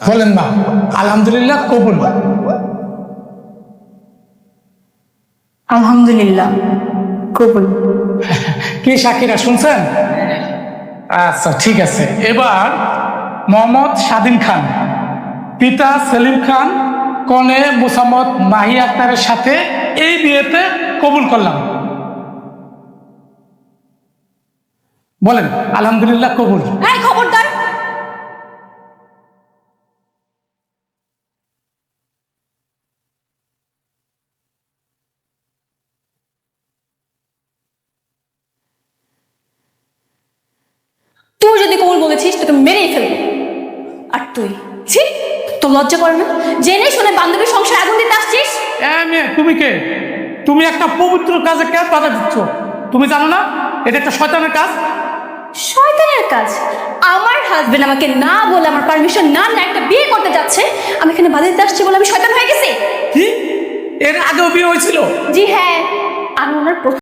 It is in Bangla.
বলেন না আলহামদুলিল্লাহ কবুল। আলহামদুলিল্লাহ কবুল। কি সাকিরা শুনছেন? আচ্ছা ঠিক আছে। এবার মোহাম্মদ স্বাধীন খান, পিতা সেলিম খান, কনে মোসাম্মদ মাহি আক্তারের সাথে এই বিয়েতে কবুল করলাম। বলেন আলহামদুলিল্লাহ কবুল। এই খবরদার, তুই যদি কবুল বলেছিস তোকে মেরেই ফেলবো। আর তুই ছি, তো লজ্জা করে না? জেনে শুনে বান্ধবীর সংসার আগুন দিতে আসছিস? মেয়ে তুমি কে? তুমি একটা পবিত্র কাজে কেন বাধা দিচ্ছ? তুমি জানো না এটা একটা শয়তানের কাজ? শয়তানের কাজ? আমার হাজবেন্ড আমাকে না বলে, আমার পারমিশন না নিয়ে একটা বিয়ে করতে যাচ্ছে, আমি এখানে বাধা দিতে আসছি বলে আমি শয়তান হয়ে গেছি? কি এর আগেও বিয়ে হয়েছিল? জি হ্যাঁ, আমি ওনার